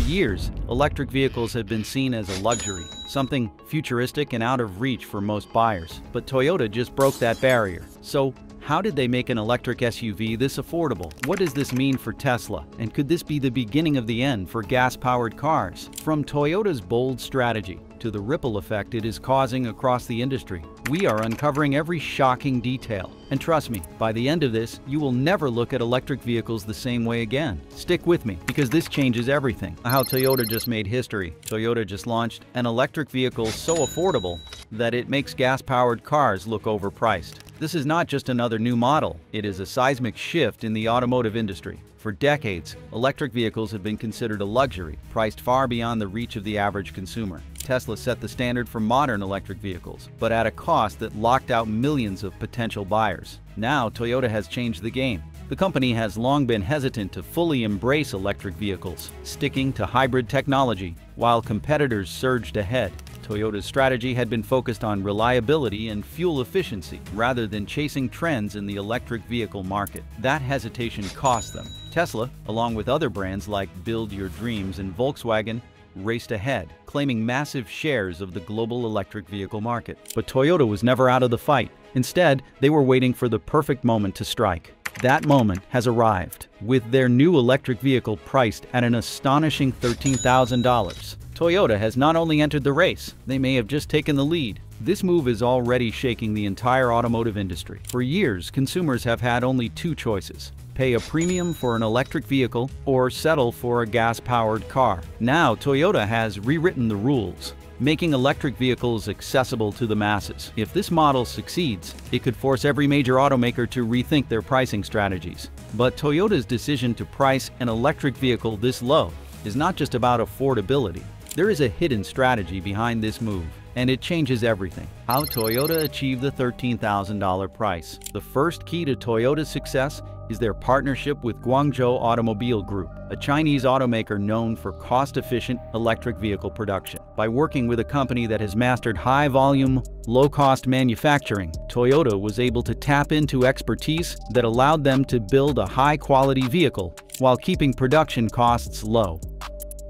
years, electric vehicles have been seen as a luxury, something futuristic and out of reach for most buyers. But Toyota just broke that barrier. So, how did they make an electric SUV this affordable? What does this mean for Tesla? And could this be the beginning of the end for gas-powered cars? From Toyota's bold strategy to the ripple effect it is causing across the industry, we are uncovering every shocking detail. And trust me, by the end of this, you will never look at electric vehicles the same way again. Stick with me, because this changes everything. How Toyota just made history. Toyota just launched an electric vehicle so affordable that it makes gas-powered cars look overpriced. This is not just another new model, it is a seismic shift in the automotive industry. For decades, electric vehicles have been considered a luxury, priced far beyond the reach of the average consumer. Tesla set the standard for modern electric vehicles, but at a cost that locked out millions of potential buyers. Now, Toyota has changed the game. The company has long been hesitant to fully embrace electric vehicles, sticking to hybrid technology, while competitors surged ahead. Toyota's strategy had been focused on reliability and fuel efficiency rather than chasing trends in the electric vehicle market. That hesitation cost them. Tesla, along with other brands like Build Your Dreams and Volkswagen, raced ahead, claiming massive shares of the global electric vehicle market. But Toyota was never out of the fight. Instead, they were waiting for the perfect moment to strike. That moment has arrived, with their new electric vehicle priced at an astonishing $13,000. Toyota has not only entered the race, they may have just taken the lead. This move is already shaking the entire automotive industry. For years, consumers have had only two choices: pay a premium for an electric vehicle or settle for a gas-powered car. Now, Toyota has rewritten the rules, making electric vehicles accessible to the masses. If this model succeeds, it could force every major automaker to rethink their pricing strategies. But Toyota's decision to price an electric vehicle this low is not just about affordability. There is a hidden strategy behind this move, and it changes everything. How Toyota achieved the $13,000 price. The first key to Toyota's success is their partnership with Guangzhou Automobile Group, a Chinese automaker known for cost-efficient electric vehicle production. By working with a company that has mastered high-volume, low-cost manufacturing, Toyota was able to tap into expertise that allowed them to build a high-quality vehicle while keeping production costs low.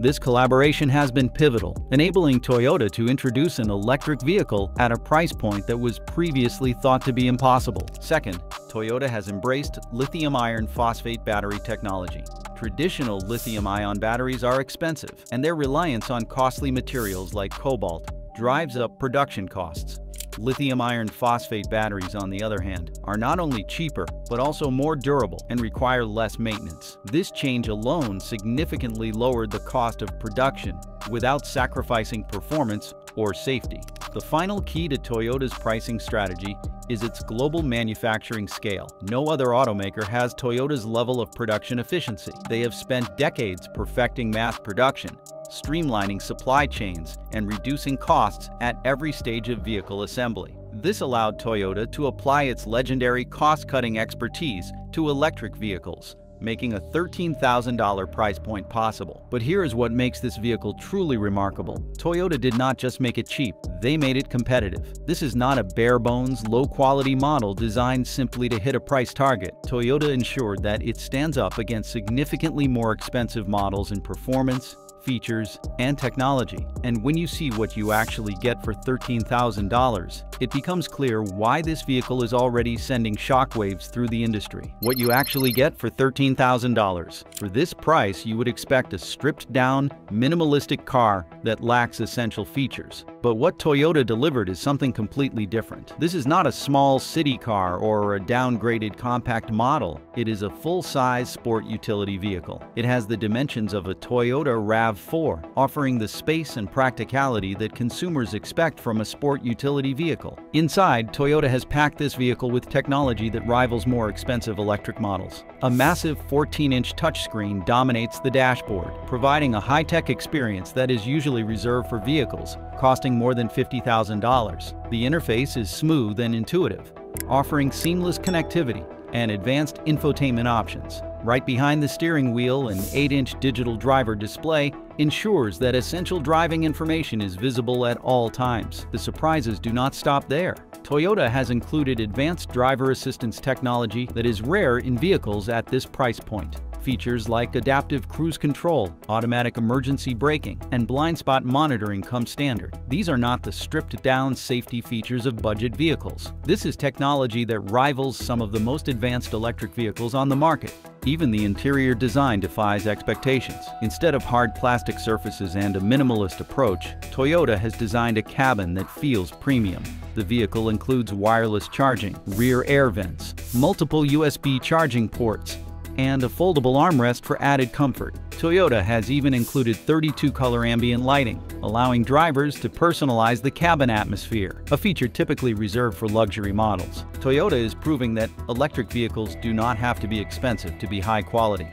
This collaboration has been pivotal, enabling Toyota to introduce an electric vehicle at a price point that was previously thought to be impossible. Second, Toyota has embraced lithium iron phosphate battery technology. Traditional lithium-ion batteries are expensive, and their reliance on costly materials like cobalt drives up production costs. Lithium iron phosphate batteries, on the other hand, are not only cheaper, but also more durable and require less maintenance. This change alone significantly lowered the cost of production without sacrificing performance or safety. The final key to Toyota's pricing strategy is its global manufacturing scale. No other automaker has Toyota's level of production efficiency. They have spent decades perfecting mass production, streamlining supply chains, and reducing costs at every stage of vehicle assembly. This allowed Toyota to apply its legendary cost-cutting expertise to electric vehicles, making a $13,000 price point possible. But here is what makes this vehicle truly remarkable. Toyota did not just make it cheap, they made it competitive. This is not a bare-bones, low-quality model designed simply to hit a price target. Toyota ensured that it stands up against significantly more expensive models in performance, features, and technology. And when you see what you actually get for $13,000, it becomes clear why this vehicle is already sending shockwaves through the industry. What you actually get for $13,000. For this price, you would expect a stripped-down, minimalistic car that lacks essential features. But what Toyota delivered is something completely different. This is not a small city car or a downgraded compact model. It is a full-size sport utility vehicle. It has the dimensions of a Toyota RAV4, offering the space and practicality that consumers expect from a sport utility vehicle. Inside, Toyota has packed this vehicle with technology that rivals more expensive electric models. A massive 14-inch touchscreen dominates the dashboard, providing a high-tech experience that is usually reserved for vehicles costing more than $50,000. The interface is smooth and intuitive, offering seamless connectivity and advanced infotainment options. Right behind the steering wheel, an 8-inch digital driver display ensures that essential driving information is visible at all times. The surprises do not stop there. Toyota has included advanced driver assistance technology that is rare in vehicles at this price point. Features like adaptive cruise control, automatic emergency braking, and blind spot monitoring come standard. These are not the stripped-down safety features of budget vehicles. This is technology that rivals some of the most advanced electric vehicles on the market. Even the interior design defies expectations. Instead of hard plastic surfaces and a minimalist approach, Toyota has designed a cabin that feels premium. The vehicle includes wireless charging, rear air vents, multiple USB charging ports, and a foldable armrest for added comfort. Toyota has even included 32-color ambient lighting, allowing drivers to personalize the cabin atmosphere, a feature typically reserved for luxury models. Toyota is proving that electric vehicles do not have to be expensive to be high quality.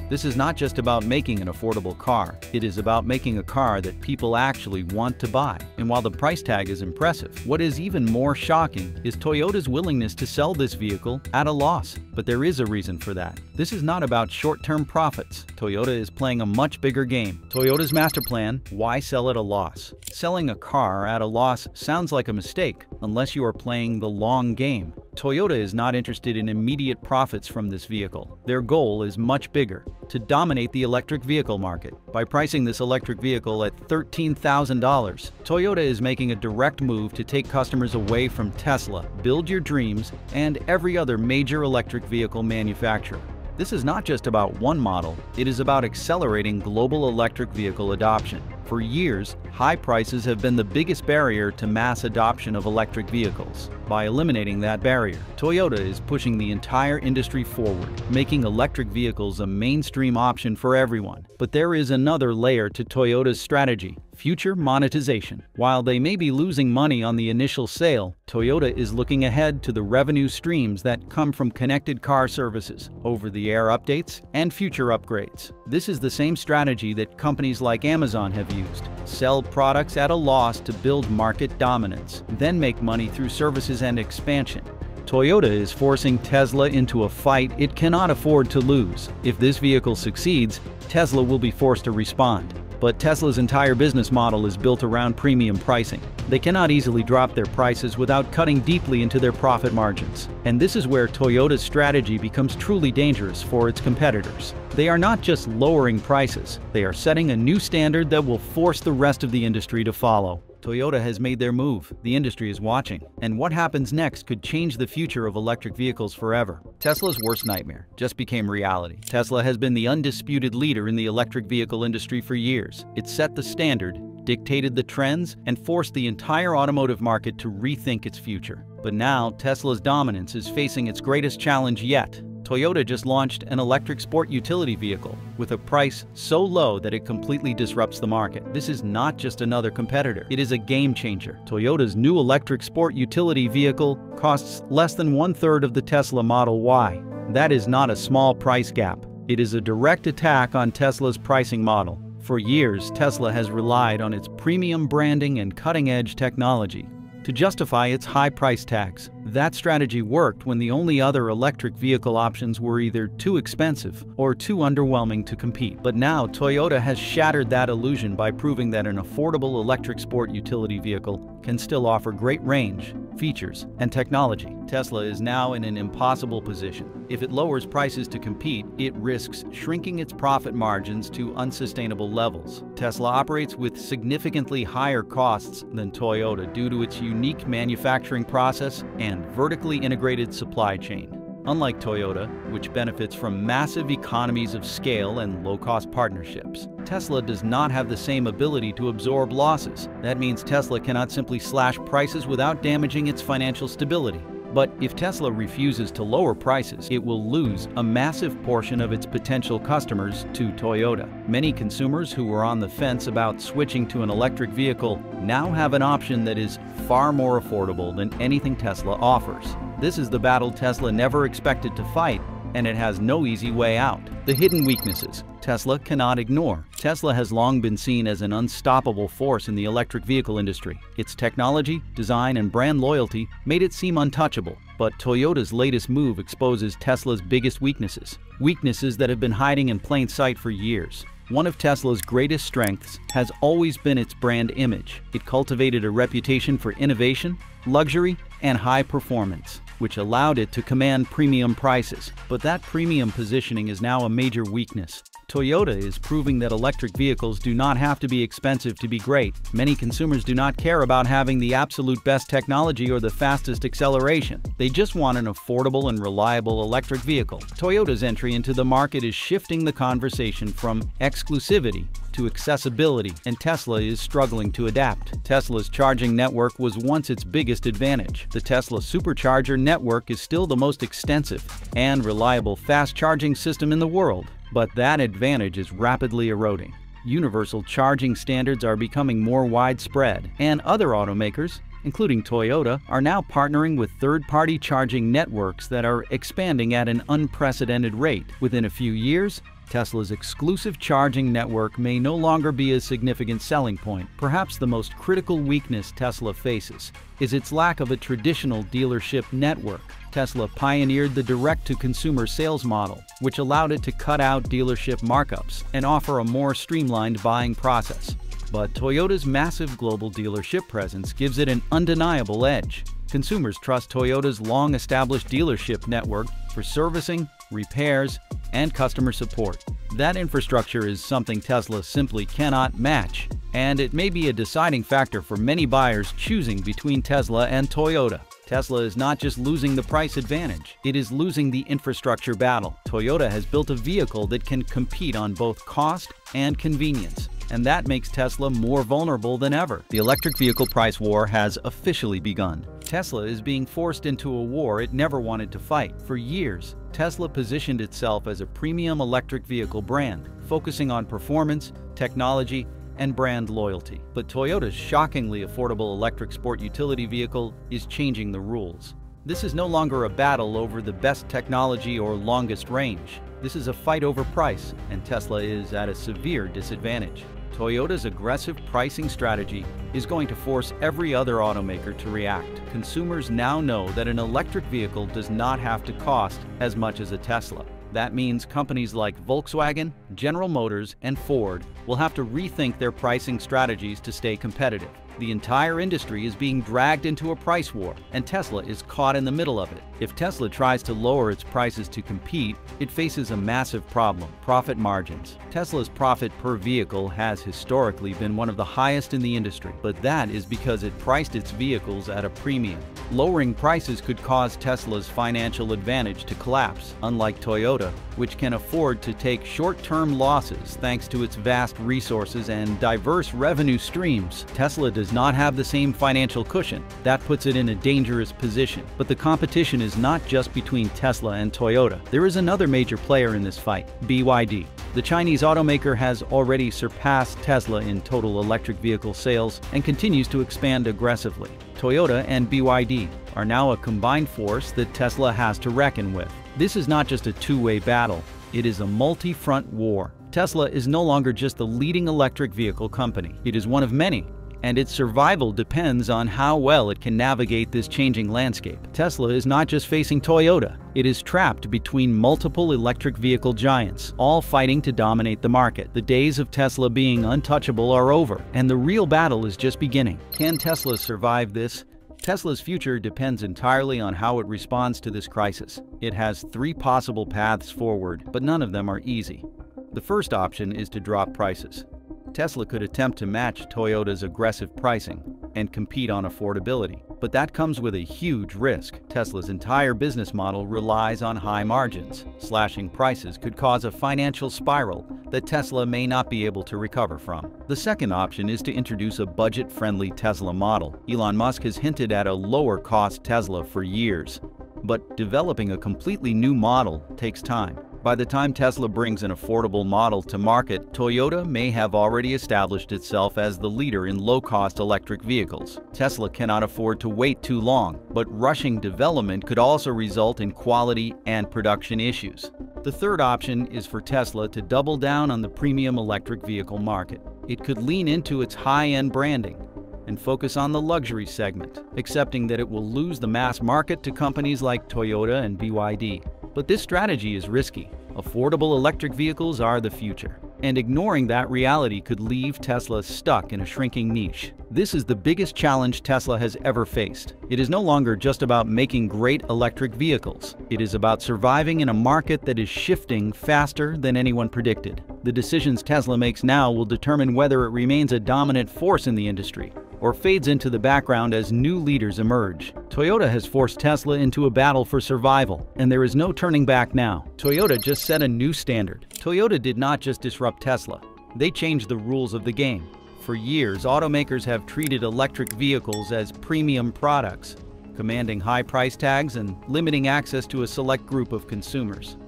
This is not just about making an affordable car, it is about making a car that people actually want to buy. And while the price tag is impressive, what is even more shocking is Toyota's willingness to sell this vehicle at a loss. But there is a reason for that. This is not about short-term profits. Toyota is playing a much bigger game. Toyota's master plan: why sell at a loss? Selling a car at a loss sounds like a mistake unless you are playing the long game. Toyota is not interested in immediate profits from this vehicle. Their goal is much bigger: to dominate the electric vehicle market. By pricing this electric vehicle at $13,000, Toyota is making a direct move to take customers away from Tesla, Build Your Dreams, and every other major electric vehicle manufacturer. This is not just about one model, it is about accelerating global electric vehicle adoption. For years, high prices have been the biggest barrier to mass adoption of electric vehicles. By eliminating that barrier, Toyota is pushing the entire industry forward, making electric vehicles a mainstream option for everyone. But there is another layer to Toyota's strategy: future monetization. While they may be losing money on the initial sale, Toyota is looking ahead to the revenue streams that come from connected car services, over-the-air updates, and future upgrades. This is the same strategy that companies like Amazon have used: sell products at a loss to build market dominance, then make money through services and expansion. Toyota is forcing Tesla into a fight it cannot afford to lose. If this vehicle succeeds, Tesla will be forced to respond. But Tesla's entire business model is built around premium pricing. They cannot easily drop their prices without cutting deeply into their profit margins. And this is where Toyota's strategy becomes truly dangerous for its competitors. They are not just lowering prices, they are setting a new standard that will force the rest of the industry to follow. Toyota has made their move, the industry is watching, and what happens next could change the future of electric vehicles forever. Tesla's worst nightmare just became reality. Tesla has been the undisputed leader in the electric vehicle industry for years. It set the standard, dictated the trends, and forced the entire automotive market to rethink its future. But now, Tesla's dominance is facing its greatest challenge yet. Toyota just launched an electric sport utility vehicle with a price so low that it completely disrupts the market. This is not just another competitor, it is a game changer. Toyota's new electric sport utility vehicle costs less than 1/3 of the Tesla Model Y. That is not a small price gap. It is a direct attack on Tesla's pricing model. For years, Tesla has relied on its premium branding and cutting-edge technology to justify its high price tags. That strategy worked when the only other electric vehicle options were either too expensive or too underwhelming to compete. But now Toyota has shattered that illusion by proving that an affordable electric sport utility vehicle can still offer great range, features, and technology. Tesla is now in an impossible position. If it lowers prices to compete, it risks shrinking its profit margins to unsustainable levels. Tesla operates with significantly higher costs than Toyota due to its unique manufacturing process and vertically integrated supply chain. Unlike Toyota, which benefits from massive economies of scale and low-cost partnerships, Tesla does not have the same ability to absorb losses. That means Tesla cannot simply slash prices without damaging its financial stability. But if Tesla refuses to lower prices, it will lose a massive portion of its potential customers to Toyota. Many consumers who were on the fence about switching to an electric vehicle now have an option that is far more affordable than anything Tesla offers. This is the battle Tesla never expected to fight, and it has no easy way out. The hidden weaknesses Tesla cannot ignore. Tesla has long been seen as an unstoppable force in the electric vehicle industry. Its technology, design, and brand loyalty made it seem untouchable. But Toyota's latest move exposes Tesla's biggest weaknesses. Weaknesses that have been hiding in plain sight for years. One of Tesla's greatest strengths has always been its brand image. It cultivated a reputation for innovation, luxury, and high performance. which allowed it to command premium prices. But that premium positioning is now a major weakness. Toyota is proving that electric vehicles do not have to be expensive to be great. Many consumers do not care about having the absolute best technology or the fastest acceleration. They just want an affordable and reliable electric vehicle. Toyota's entry into the market is shifting the conversation from exclusivity to accessibility, and Tesla is struggling to adapt. Tesla's charging network was once its biggest advantage. The Tesla supercharger network is still the most extensive and reliable fast charging system in the world. But that advantage is rapidly eroding. Universal charging standards are becoming more widespread, and other automakers, including Toyota, are now partnering with third-party charging networks that are expanding at an unprecedented rate. Within a few years, Tesla's exclusive charging network may no longer be a significant selling point. Perhaps the most critical weakness Tesla faces is its lack of a traditional dealership network. Tesla pioneered the direct-to-consumer sales model, which allowed it to cut out dealership markups and offer a more streamlined buying process. But Toyota's massive global dealership presence gives it an undeniable edge. Consumers trust Toyota's long-established dealership network for servicing, repairs, and customer support. That infrastructure is something Tesla simply cannot match, and it may be a deciding factor for many buyers choosing between Tesla and Toyota. Tesla is not just losing the price advantage, it is losing the infrastructure battle. Toyota has built a vehicle that can compete on both cost and convenience, and that makes Tesla more vulnerable than ever. The electric vehicle price war has officially begun. Tesla is being forced into a war it never wanted to fight. For years, Tesla positioned itself as a premium electric vehicle brand, focusing on performance, technology, and brand loyalty. But Toyota's shockingly affordable electric sport utility vehicle is changing the rules. This is no longer a battle over the best technology or longest range. This is a fight over price, and Tesla is at a severe disadvantage. Toyota's aggressive pricing strategy is going to force every other automaker to react. Consumers now know that an electric vehicle does not have to cost as much as a Tesla. That means companies like Volkswagen, General Motors, and Ford will have to rethink their pricing strategies to stay competitive. The entire industry is being dragged into a price war, and Tesla is caught in the middle of it. If Tesla tries to lower its prices to compete, it faces a massive problem: profit margins. Tesla's profit per vehicle has historically been one of the highest in the industry, but that is because it priced its vehicles at a premium. Lowering prices could cause Tesla's financial advantage to collapse, unlike Toyota, which can afford to take short-term losses thanks to its vast resources and diverse revenue streams. Tesla does not have the same financial cushion. That puts it in a dangerous position. But the competition is not just between Tesla and Toyota. There is another major player in this fight: BYD. The Chinese automaker has already surpassed Tesla in total electric vehicle sales and continues to expand aggressively. Toyota and BYD are now a combined force that Tesla has to reckon with. This is not just a two-way battle, it is a multi-front war. Tesla is no longer just the leading electric vehicle company. It is one of many, and its survival depends on how well it can navigate this changing landscape. Tesla is not just facing Toyota, it is trapped between multiple electric vehicle giants, all fighting to dominate the market. The days of Tesla being untouchable are over, and the real battle is just beginning. Can Tesla survive this? Tesla's future depends entirely on how it responds to this crisis. It has three possible paths forward, but none of them are easy. The first option is to drop prices. Tesla could attempt to match Toyota's aggressive pricing and compete on affordability, but that comes with a huge risk. Tesla's entire business model relies on high margins. Slashing prices could cause a financial spiral that Tesla may not be able to recover from. The second option is to introduce a budget-friendly Tesla model. Elon Musk has hinted at a lower-cost Tesla for years, but developing a completely new model takes time. By the time Tesla brings an affordable model to market, Toyota may have already established itself as the leader in low-cost electric vehicles. Tesla cannot afford to wait too long, but rushing development could also result in quality and production issues. The third option is for Tesla to double down on the premium electric vehicle market. It could lean into its high-end branding and focus on the luxury segment, accepting that it will lose the mass market to companies like Toyota and BYD. But this strategy is risky. Affordable electric vehicles are the future. and ignoring that reality could leave Tesla stuck in a shrinking niche. This is the biggest challenge Tesla has ever faced. It is no longer just about making great electric vehicles. It is about surviving in a market that is shifting faster than anyone predicted. The decisions Tesla makes now will determine whether it remains a dominant force in the industry or fades into the background as new leaders emerge. Toyota has forced Tesla into a battle for survival, and there is no turning back now. Toyota just set a new standard. Toyota did not just disrupt Tesla, they changed the rules of the game. For years, automakers have treated electric vehicles as premium products, commanding high price tags and limiting access to a select group of consumers.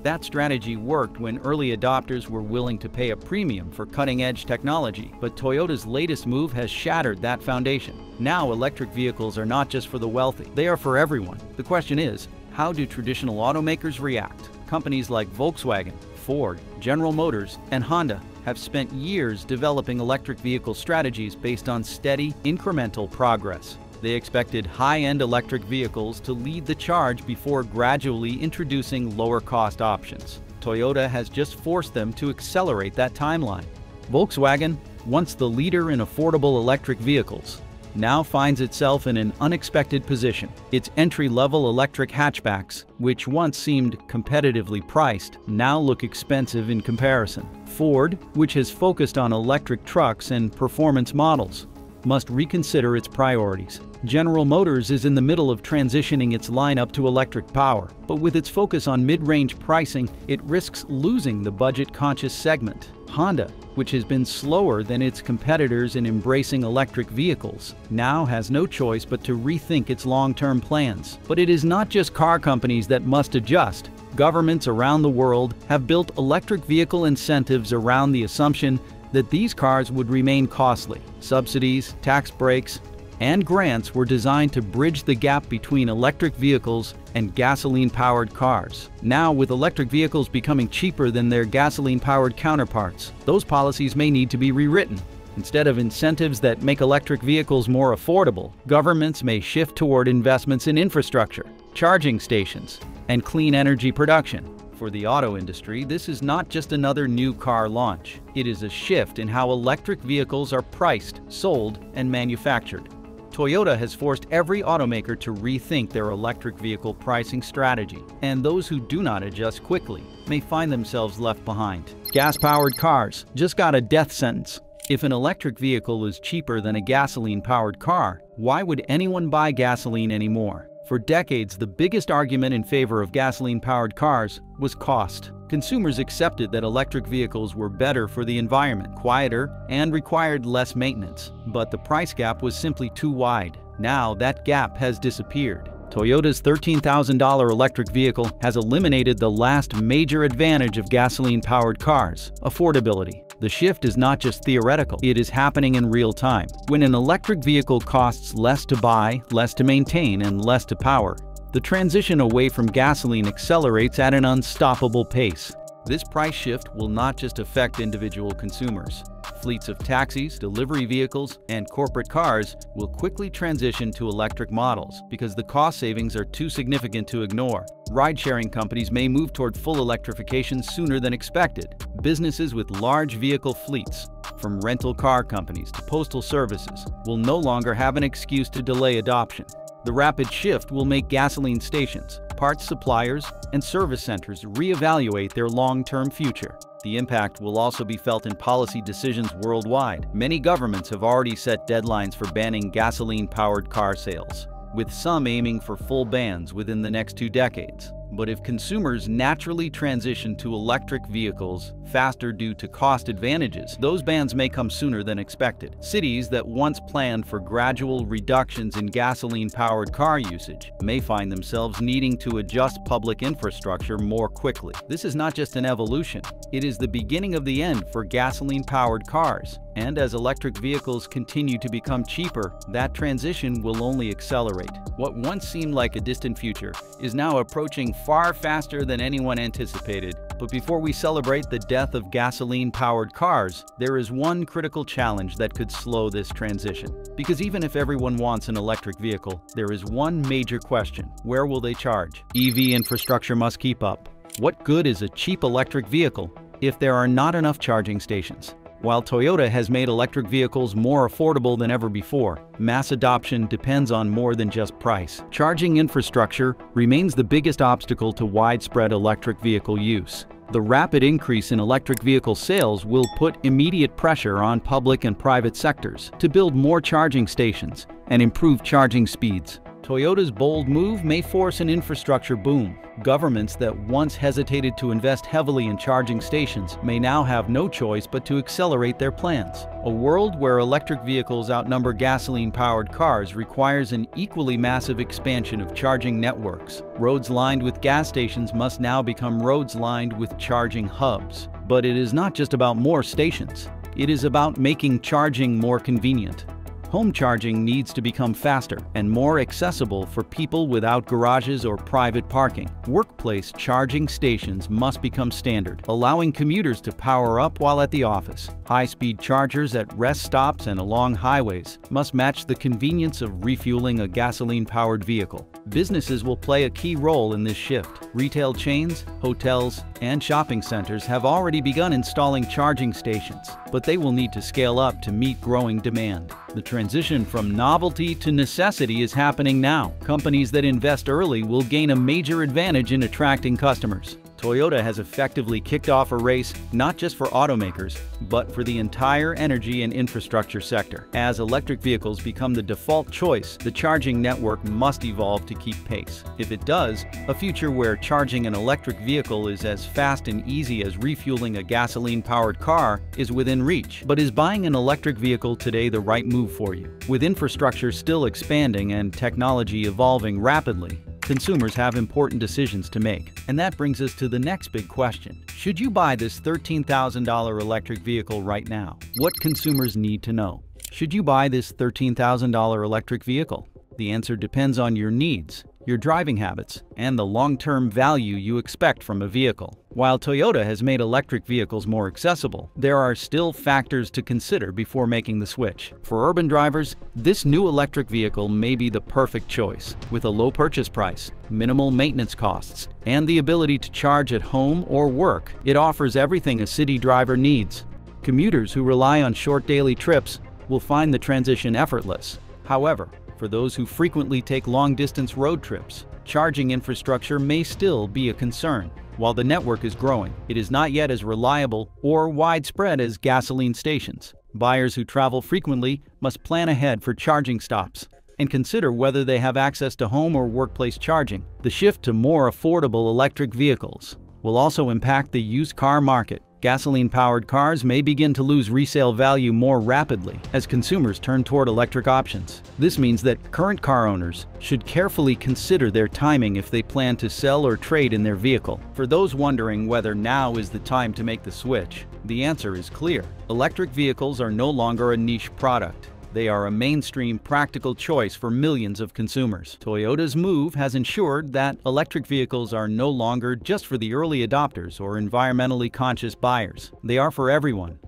That strategy worked when early adopters were willing to pay a premium for cutting-edge technology, but Toyota's latest move has shattered that foundation. Now, electric vehicles are not just for the wealthy, they are for everyone. The question is, how do traditional automakers react? Companies like Volkswagen, Ford, General Motors, and Honda have spent years developing electric vehicle strategies based on steady, incremental progress. They expected high-end electric vehicles to lead the charge before gradually introducing lower-cost options. Toyota has just forced them to accelerate that timeline. Volkswagen, once the leader in affordable electric vehicles, now finds itself in an unexpected position. Its entry-level electric hatchbacks, which once seemed competitively priced, now look expensive in comparison. Ford, which has focused on electric trucks and performance models, must reconsider its priorities. General Motors is in the middle of transitioning its lineup to electric power, but with its focus on mid-range pricing, it risks losing the budget-conscious segment. Honda, which has been slower than its competitors in embracing electric vehicles, now has no choice but to rethink its long-term plans. But it is not just car companies that must adjust. Governments around the world have built electric vehicle incentives around the assumption that these cars would remain costly. Subsidies, tax breaks, and grants were designed to bridge the gap between electric vehicles and gasoline-powered cars. Now, with electric vehicles becoming cheaper than their gasoline-powered counterparts, those policies may need to be rewritten. Instead of incentives that make electric vehicles more affordable, governments may shift toward investments in infrastructure, charging stations, and clean energy production. For the auto industry, this is not just another new car launch. It is a shift in how electric vehicles are priced, sold, and manufactured. Toyota has forced every automaker to rethink their electric vehicle pricing strategy, and those who do not adjust quickly may find themselves left behind. Gas-powered cars just got a death sentence. If an electric vehicle is cheaper than a gasoline-powered car, why would anyone buy gasoline anymore? For decades, the biggest argument in favor of gasoline-powered cars was cost. Consumers accepted that electric vehicles were better for the environment, quieter, and required less maintenance. But the price gap was simply too wide. Now that gap has disappeared. Toyota's $13,000 electric vehicle has eliminated the last major advantage of gasoline-powered cars: affordability. The shift is not just theoretical, it is happening in real time. When an electric vehicle costs less to buy, less to maintain, and less to power, the transition away from gasoline accelerates at an unstoppable pace. This price shift will not just affect individual consumers. Fleets of taxis, delivery vehicles, and corporate cars will quickly transition to electric models because the cost savings are too significant to ignore. Ride-sharing companies may move toward full electrification sooner than expected. Businesses with large vehicle fleets, from rental car companies to postal services, will no longer have an excuse to delay adoption. The rapid shift will make gasoline stations, parts suppliers, and service centers reevaluate their long-term future. The impact will also be felt in policy decisions worldwide. Many governments have already set deadlines for banning gasoline-powered car sales, with some aiming for full bans within the next 2 decades. But if consumers naturally transition to electric vehicles faster due to cost advantages, those bans may come sooner than expected. Cities that once planned for gradual reductions in gasoline-powered car usage may find themselves needing to adjust public infrastructure more quickly. This is not just an evolution, it is the beginning of the end for gasoline-powered cars. And as electric vehicles continue to become cheaper, that transition will only accelerate. What once seemed like a distant future is now approaching far faster than anyone anticipated. But before we celebrate the death of gasoline-powered cars, there is one critical challenge that could slow this transition. Because even if everyone wants an electric vehicle, there is one major question: where will they charge? EV infrastructure must keep up. What good is a cheap electric vehicle if there are not enough charging stations. While Toyota has made electric vehicles more affordable than ever before, mass adoption depends on more than just price. Charging infrastructure remains the biggest obstacle to widespread electric vehicle use. The rapid increase in electric vehicle sales will put immediate pressure on public and private sectors to build more charging stations and improve charging speeds. Toyota's bold move may force an infrastructure boom. Governments that once hesitated to invest heavily in charging stations may now have no choice but to accelerate their plans. A world where electric vehicles outnumber gasoline-powered cars requires an equally massive expansion of charging networks. Roads lined with gas stations must now become roads lined with charging hubs. But it is not just about more stations. It is about making charging more convenient. Home charging needs to become faster and more accessible for people without garages or private parking. Workplace charging stations must become standard, allowing commuters to power up while at the office. High-speed chargers at rest stops and along highways must match the convenience of refueling a gasoline-powered vehicle. Businesses will play a key role in this shift. Retail chains, hotels, and shopping centers have already begun installing charging stations, but they will need to scale up to meet growing demand. The transition from novelty to necessity is happening now. Companies that invest early will gain a major advantage in attracting customers. Toyota has effectively kicked off a race not just for automakers, but for the entire energy and infrastructure sector. As electric vehicles become the default choice, the charging network must evolve to keep pace. If it does, a future where charging an electric vehicle is as fast and easy as refueling a gasoline-powered car is within reach. But is buying an electric vehicle today the right move for you? With infrastructure still expanding and technology evolving rapidly, consumers have important decisions to make. And that brings us to the next big question. Should you buy this $13,000 electric vehicle right now? What consumers need to know? Should you buy this $13,000 electric vehicle? The answer depends on your needs, your driving habits, and the long-term value you expect from a vehicle. While Toyota has made electric vehicles more accessible, there are still factors to consider before making the switch. For urban drivers, this new electric vehicle may be the perfect choice. With a low purchase price, minimal maintenance costs, and the ability to charge at home or work, it offers everything a city driver needs. Commuters who rely on short daily trips will find the transition effortless. However, for those who frequently take long-distance road trips, charging infrastructure may still be a concern. While the network is growing, it is not yet as reliable or widespread as gasoline stations. Buyers who travel frequently must plan ahead for charging stops and consider whether they have access to home or workplace charging. The shift to more affordable electric vehicles will also impact the used car market. Gasoline-powered cars may begin to lose resale value more rapidly as consumers turn toward electric options. This means that current car owners should carefully consider their timing if they plan to sell or trade in their vehicle. For those wondering whether now is the time to make the switch, the answer is clear. Electric vehicles are no longer a niche product. They are a mainstream, practical choice for millions of consumers. Toyota's move has ensured that electric vehicles are no longer just for the early adopters or environmentally conscious buyers. They are for everyone.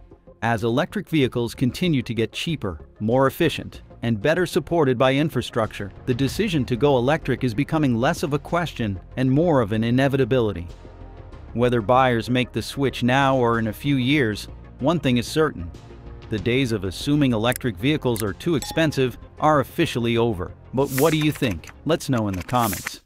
As electric vehicles continue to get cheaper, more efficient, and better supported by infrastructure, the decision to go electric is becoming less of a question and more of an inevitability. Whether buyers make the switch now or in a few years, one thing is certain. The days of assuming electric vehicles are too expensive are officially over. But what do you think? Let's know in the comments.